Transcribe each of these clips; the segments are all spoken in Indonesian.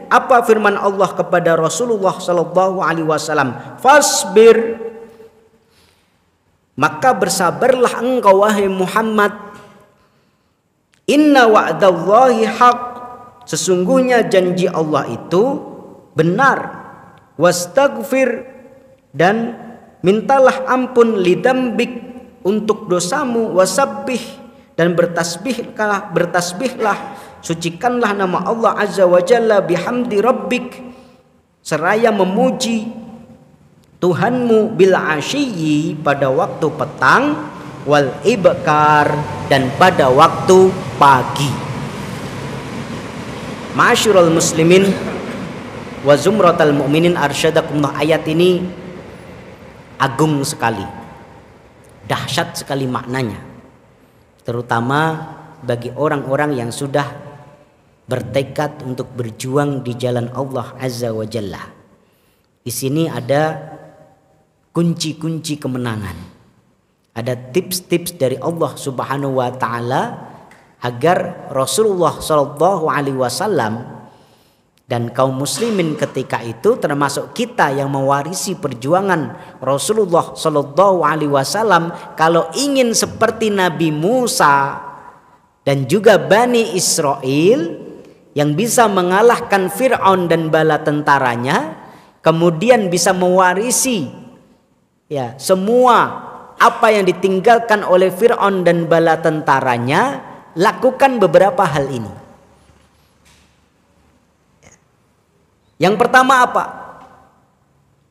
Apa firman Allah kepada Rasulullah sallallahu alaihi wasallam? Fasbir, maka bersabarlah engkau wahai Muhammad. Inna wa'dallahi haq, sesungguhnya janji Allah itu benar. Wastaghfir, dan mintalah ampun, lidambik, untuk dosamu. Wasabbih, dan bertasbihlah, sucikanlah nama Allah azza wa jalla, bihamdi rabbik, seraya memuji Tuhanmu, bil asyiyi, pada waktu petang, wal ibkar, dan pada waktu pagi. Ma'asyiral muslimin wa zumratal mu'minin arsyadakumullah, ayat ini agung sekali, dahsyat sekali maknanya, terutama bagi orang-orang yang sudah bertekad untuk berjuang di jalan Allah azza wa jalla. Di sini ada kunci-kunci kemenangan, ada tips-tips dari Allah subhanahu wa ta'ala agar Rasulullah sallallahu alaihi wasallam dan kaum muslimin ketika itu, termasuk kita yang mewarisi perjuangan Rasulullah sallallahu alaihi wasallam, kalau ingin seperti Nabi Musa dan juga Bani Israel yang bisa mengalahkan Fir'aun dan bala tentaranya, kemudian bisa mewarisi ya semua apa yang ditinggalkan oleh Fir'aun dan bala tentaranya, lakukan beberapa hal ini. Yang pertama apa?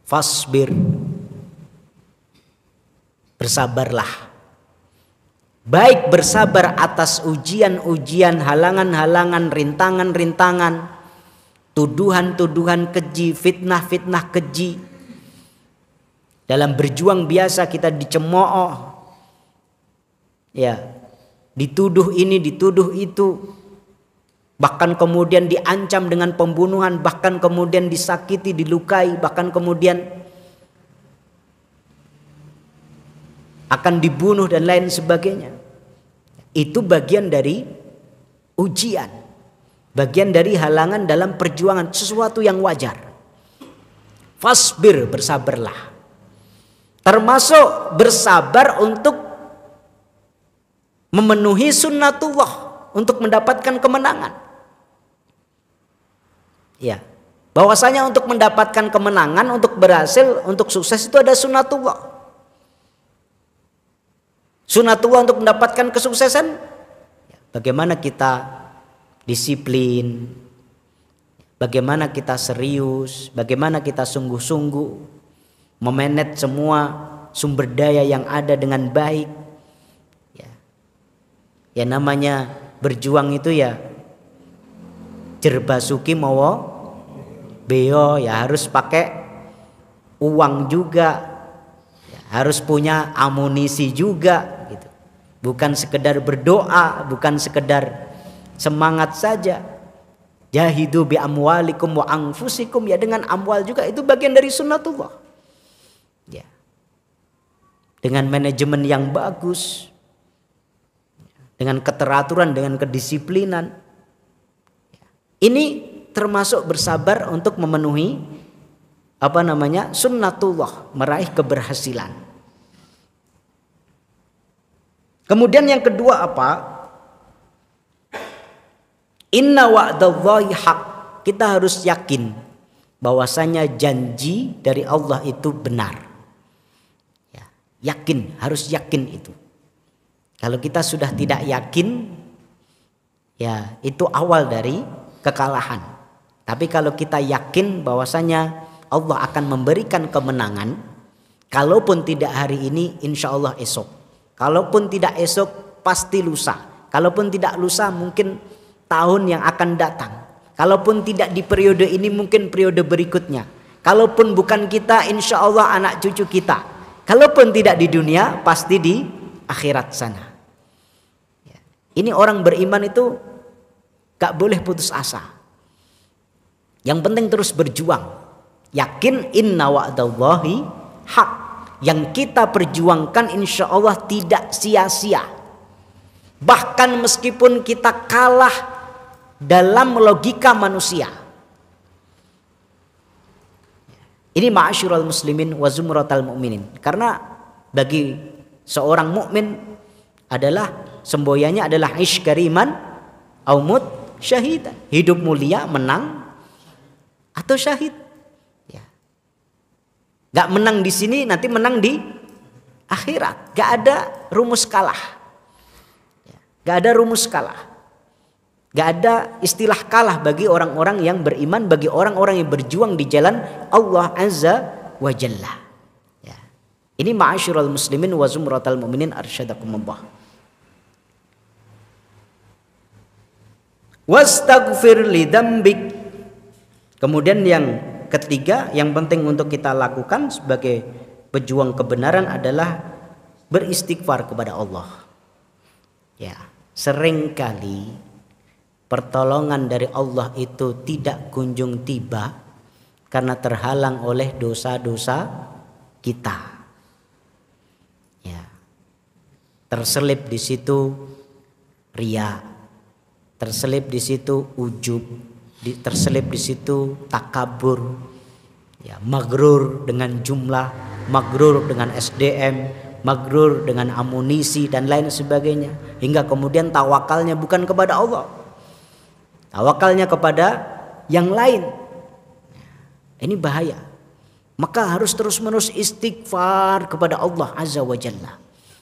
Fasbir, bersabarlah. Baik bersabar atas ujian-ujian, halangan-halangan, rintangan-rintangan, tuduhan-tuduhan keji, fitnah-fitnah keji. Dalam berjuang biasa kita dicemooh, ya, dituduh ini, dituduh itu, bahkan kemudian diancam dengan pembunuhan, bahkan kemudian disakiti, dilukai, bahkan kemudian akan dibunuh dan lain sebagainya. Itu bagian dari ujian, bagian dari halangan dalam perjuangan, sesuatu yang wajar. Fasbir, bersabarlah. Termasuk bersabar untuk memenuhi sunnatullah, untuk mendapatkan kemenangan. Ya, bahwasanya untuk mendapatkan kemenangan, untuk berhasil, untuk sukses itu ada sunnatullah. Sunnatullah untuk mendapatkan kesuksesan, bagaimana kita disiplin, bagaimana kita serius, bagaimana kita sungguh-sungguh memanage semua sumber daya yang ada dengan baik. Ya namanya berjuang itu ya jerbasuki mawa beo, ya harus pakai uang juga, ya, harus punya amunisi juga gitu. Bukan sekedar berdoa, bukan sekedar semangat saja. Jahidu bi amwalikum wa anfusikum, ya dengan amwal juga, itu bagian dari sunnatullah. Ya. Dengan manajemen yang bagus, dengan keteraturan, dengan kedisiplinan. Ini termasuk bersabar untuk memenuhi sunnatullah, meraih keberhasilan. Kemudian yang kedua apa? Inna wa'dallahi haq. Kita harus yakin bahwasanya janji dari Allah itu benar. Ya, yakin, harus yakin itu. Kalau kita sudah tidak yakin, ya itu awal dari kekalahan. Tapi kalau kita yakin bahwasanya Allah akan memberikan kemenangan, kalaupun tidak hari ini, insya Allah esok. Kalaupun tidak esok, pasti lusa. Kalaupun tidak lusa, mungkin tahun yang akan datang. Kalaupun tidak di periode ini, mungkin periode berikutnya. Kalaupun bukan kita, insya Allah anak cucu kita. Kalaupun tidak di dunia, pasti di akhirat sana. Ini orang beriman itu gak boleh putus asa. Yang penting terus berjuang. Yakin inna wa'dallahi haq. Yang kita perjuangkan insya Allah tidak sia-sia. Bahkan meskipun kita kalah dalam logika manusia, Ini ma'asyiral muslimin wa zumratal mu'minin. Karena bagi seorang mukmin adalah semboyannya adalah ish kariman au mut syahidan. Hidup mulia, menang atau syahid. Ya. Gak menang di sini, nanti menang di akhirat. Gak ada rumus kalah. Ya. Gak ada rumus kalah. Gak ada istilah kalah bagi orang-orang yang beriman, bagi orang-orang yang berjuang di jalan Allah Azza wa Jalla. Ya. Ini ma'asyiral muslimin wa zumratal mu'minin arsyadakumullah. Wastaghfir li dzambik. Kemudian yang ketiga yang penting untuk kita lakukan sebagai pejuang kebenaran adalah beristighfar kepada Allah. Ya, seringkali pertolongan dari Allah itu tidak kunjung tiba karena terhalang oleh dosa-dosa kita. Ya. Terselip di situ riya, terselip di situ ujub, terselip di situ takabur, ya, magrur dengan jumlah, magrur dengan SDM, magrur dengan amunisi dan lain sebagainya, hingga kemudian tawakalnya bukan kepada Allah, tawakalnya kepada yang lain. Ini bahaya. Maka harus terus-menerus istighfar kepada Allah Azza wa Jalla.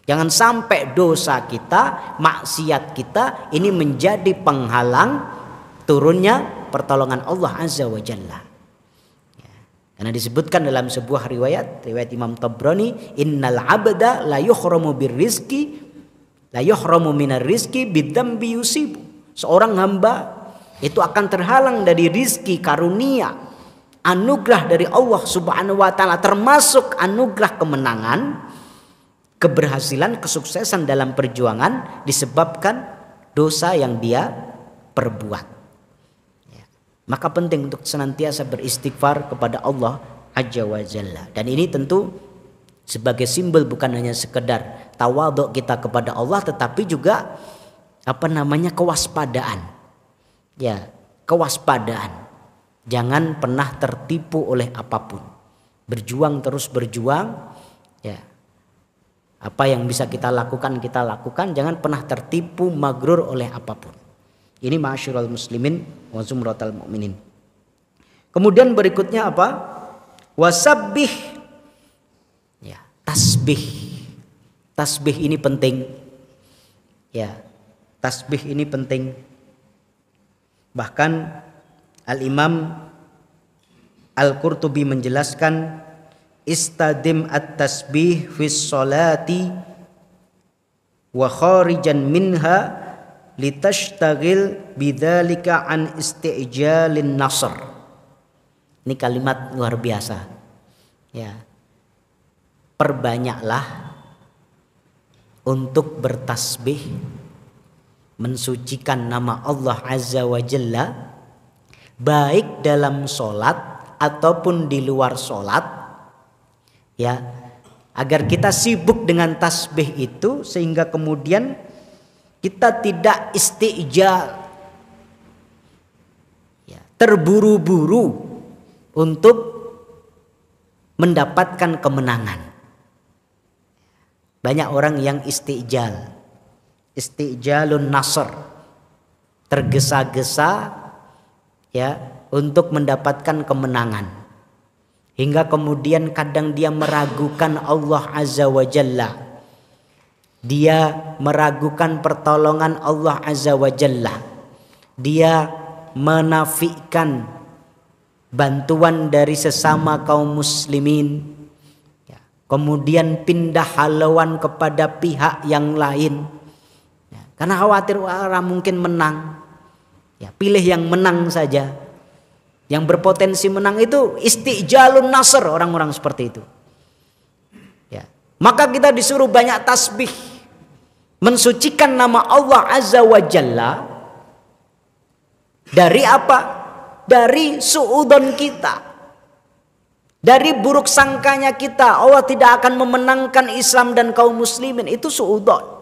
Jangan sampai dosa kita, maksiat kita ini menjadi penghalang turunnya pertolongan Allah Azza wa Jalla. Ya. Karena disebutkan dalam sebuah riwayat Imam Tabrani, innal abda la yuhramu birrizqi la yuhramu minar rizqi bidzambi yusibu. Seorang hamba itu akan terhalang dari rizki, karunia, anugerah dari Allah Subhanahu wa taala, termasuk anugerah kemenangan, keberhasilan, kesuksesan dalam perjuangan disebabkan dosa yang dia perbuat. Ya. Maka penting untuk senantiasa beristighfar kepada Allah Azza wa Jalla. Dan ini tentu sebagai simbol bukan hanya sekedar tawadhu kita kepada Allah, tetapi juga kewaspadaan. Ya, kewaspadaan. Jangan pernah tertipu oleh apapun. Berjuang terus berjuang. Ya. Apa yang bisa kita lakukan, jangan pernah tertipu magrur oleh apapun. Ini ma'asyiral muslimin wa zumratal mu'minin. Kemudian berikutnya apa? Wasabbih. Ya, tasbih. Tasbih ini penting. Ya, tasbih ini penting. Bahkan Al-Imam Al-Qurtubi menjelaskan, istadim at-tasbih fis sholati wa kharijan minha litashtagil bidzalika an isti'jalin nasr. Ini kalimat luar biasa. Ya. Perbanyaklah untuk bertasbih, mensucikan nama Allah Azza wa Jalla, baik dalam sholat ataupun di luar sholat, ya, agar kita sibuk dengan tasbih itu sehingga kemudian kita tidak istijal, ya, terburu-buru untuk mendapatkan kemenangan. Banyak orang yang istijalun nasr, tergesa-gesa, ya, untuk mendapatkan kemenangan, hingga kemudian kadang dia meragukan Allah Azza wa Jalla, dia meragukan pertolongan Allah Azza wa Jalla, dia menafikan bantuan dari sesama kaum muslimin, ya, kemudian pindah haluan kepada pihak yang lain. Karena khawatir orang mungkin menang, ya, pilih yang menang saja. Yang berpotensi menang itu istijalun nasr, orang-orang seperti itu. Ya. Maka kita disuruh banyak tasbih, mensucikan nama Allah Azza wa Jalla dari apa? Dari suudzon kita, dari buruk sangkanya kita. Allah tidak akan memenangkan Islam dan kaum muslimin, itu suudzon.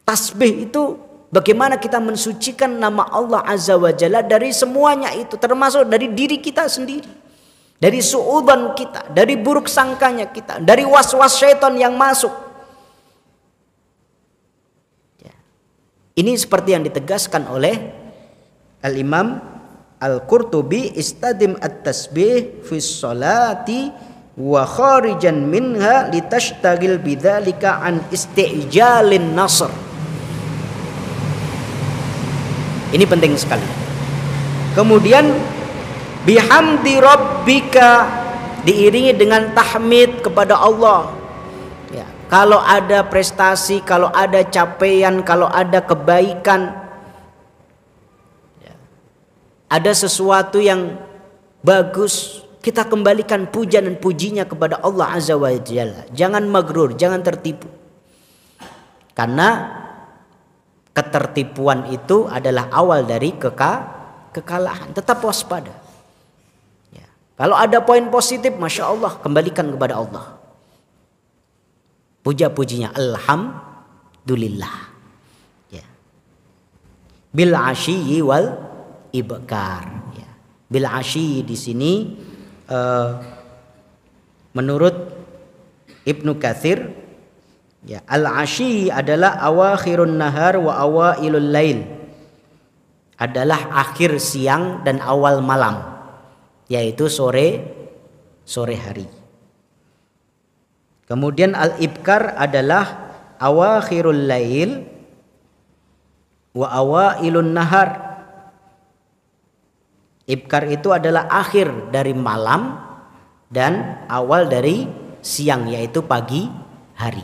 Tasbih itu bagaimana kita mensucikan nama Allah Azza wa Jalla dari semuanya itu, termasuk dari diri kita sendiri. dari suudzon kita, dari buruk sangkanya kita, dari was-was syaitan yang masuk. Ini seperti yang ditegaskan oleh Al-Imam Al-Qurtubi, istadim at-tasbih fi sholati wa kharijan minha litashtagil bidzalika an isti'jalin nasr. Ini penting sekali. Kemudian bihamdi rabbika diiringi dengan tahmid kepada Allah. Ya, kalau ada prestasi, kalau ada capaian, kalau ada kebaikan, ya, ada sesuatu yang bagus, kita kembalikan puja dan pujinya kepada Allah Azza wa Jalla. Jangan magrur, jangan tertipu. Karena ketertipuan itu adalah awal dari kekalahan. Tetap waspada. Ya. Kalau ada poin positif, Masya Allah, kembalikan kepada Allah. Puja-pujinya alhamdulillah. Ya. Bil asyi wal ibkar. Ya. Bil asyi di sini menurut Ibnu Katsir, ya, al-asyi adalah awakhirun nahar wa awailul lail. Adalah akhir siang dan awal malam, yaitu sore hari. Kemudian al-ibkar adalah awakhirul lail wa awailun nahar. Ibkar itu adalah akhir dari malam dan awal dari siang, yaitu pagi hari.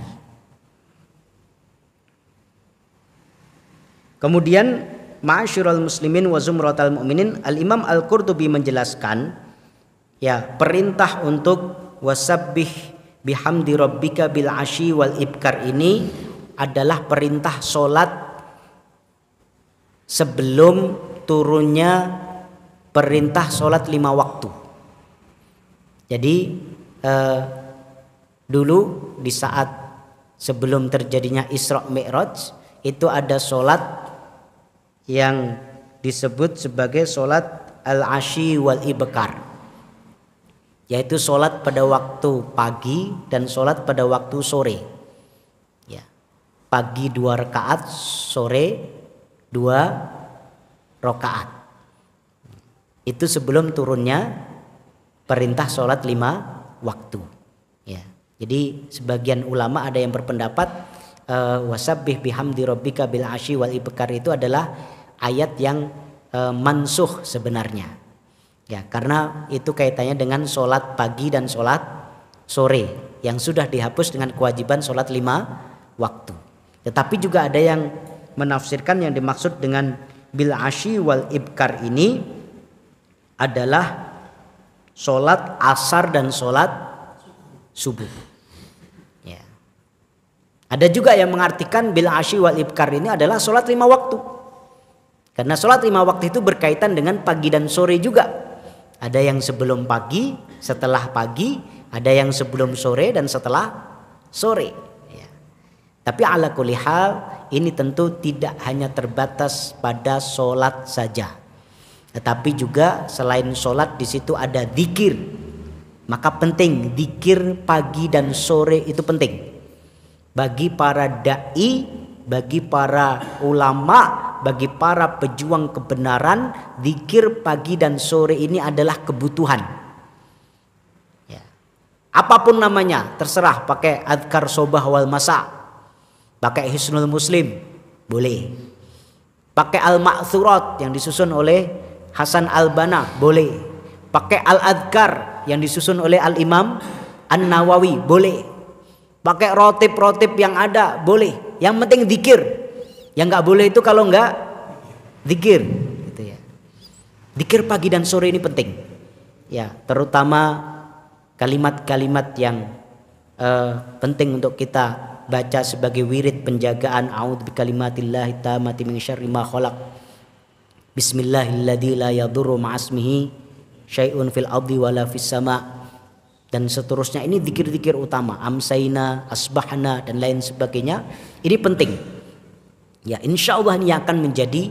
Kemudian ma'asyiral muslimin wa zumratal mu'minin, Al-Imam Al-Qurtubi menjelaskan, ya, perintah untuk wasabbih bihamdi rabbika bil asyi wal ibkar ini adalah perintah solat sebelum turunnya perintah solat 5 waktu. Jadi dulu di saat sebelum terjadinya Isra Mi'raj itu ada solat yang disebut sebagai solat al-asyi wal ibkar, yaitu solat pada waktu pagi dan solat pada waktu sore. Ya. Pagi 2 rakaat, sore 2 rakaat. Itu sebelum turunnya perintah solat 5 waktu. Ya. Jadi sebagian ulama ada yang berpendapat wasabbih bihamdi rabbika bil asyi wal ibkar itu adalah ayat yang mansuh sebenarnya. Ya, karena itu kaitannya dengan solat pagi dan solat sore yang sudah dihapus dengan kewajiban solat 5 waktu. Tetapi juga ada yang menafsirkan yang dimaksud dengan bil asyi wal ibkar ini adalah solat asar dan solat subuh. Ya. Ada juga yang mengartikan bil asyi wal ibkar ini adalah solat 5 waktu. Karena solat 5 waktu itu berkaitan dengan pagi dan sore juga. Ada yang sebelum pagi, setelah pagi, ada yang sebelum sore dan setelah sore. Ya. Tapi ala kulli hal ini tentu tidak hanya terbatas pada solat saja. Tetapi juga selain sholat di situ ada zikir. Maka penting zikir pagi dan sore itu penting. Bagi para dai, bagi para ulama, bagi para pejuang kebenaran, zikir pagi dan sore ini adalah kebutuhan. Ya. Apapun namanya, terserah, pakai adkar sobah wal masa, pakai hisnul muslim, boleh. Pakai al-ma'thurat yang disusun oleh Hasan al-Banna, boleh. Pakai al-adkar yang disusun oleh Al-Imam An-Nawawi, boleh. Pakai rotib-rotib yang ada, boleh. Yang penting zikir. Yang nggak boleh itu kalau nggak zikir, gitu ya. Zikir pagi dan sore ini penting. Ya, terutama kalimat-kalimat yang penting untuk kita baca sebagai wirid penjagaan. A'udzu bikalimatillahi tammati min syarri ma khalaq. Bismillahilladzi la yadurru ma'asmihi syai'un fil ardi wala fis sama, dan seterusnya. Ini zikir-zikir utama, amsayna, asbahna dan lain sebagainya. Ini penting. Ya, insyaallah ini akan menjadi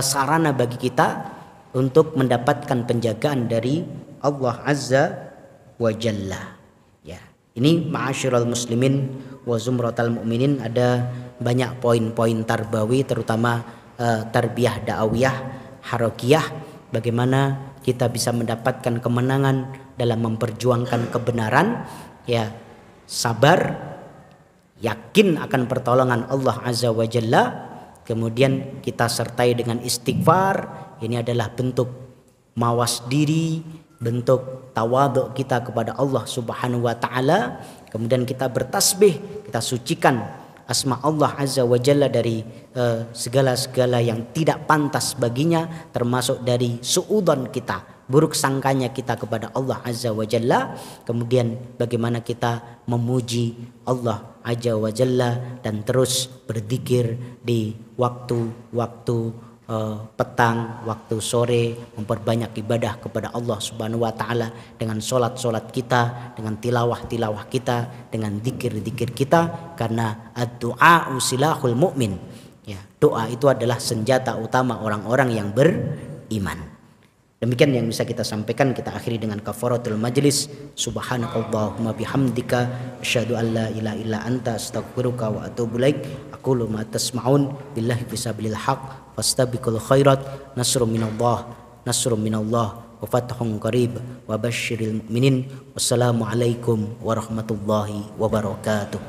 sarana bagi kita untuk mendapatkan penjagaan dari Allah Azza wa Jalla. Ya, ini ma'asyiral muslimin wa zumratal mu'minin, ada banyak poin-poin tarbawi, terutama tarbiyah da'awiyah harakiyah, bagaimana kita bisa mendapatkan kemenangan dalam memperjuangkan kebenaran, ya, sabar, yakin akan pertolongan Allah Azza wa Jalla, kemudian kita sertai dengan istighfar. Ini adalah bentuk mawas diri, bentuk tawadhu kita kepada Allah Subhanahu wa taala. Kemudian kita bertasbih, kita sucikan asma Allah Azza wa Jalla dari segala-segala yang tidak pantas baginya, termasuk dari suudzon kita, buruk sangkanya kita kepada Allah Azza wa Jalla. Kemudian bagaimana kita memuji Allah Azza wa Jalla dan terus berzikir di waktu-waktu petang, waktu sore, memperbanyak ibadah kepada Allah Subhanahu wa taala dengan solat-solat kita, dengan tilawah-tilawah kita, dengan zikir-zikir kita, karena ad-du'a silahul mu'min. Ya, doa itu adalah senjata utama orang-orang yang beriman. Demikian yang bisa kita sampaikan. Kita akhiri dengan kafaratul majlis. Subhanakallahumma bihamdika asyhadu an la ilaha illa anta astaghfiruka wa atubu ilaik. Aqulu ma tasma'un billahi fisabilil haq fastabiqul khairat. Nasrun minallah wa fathun qarib wa basyiril mu'minin. Wassalamualaikum warahmatullahi wabarakatuh.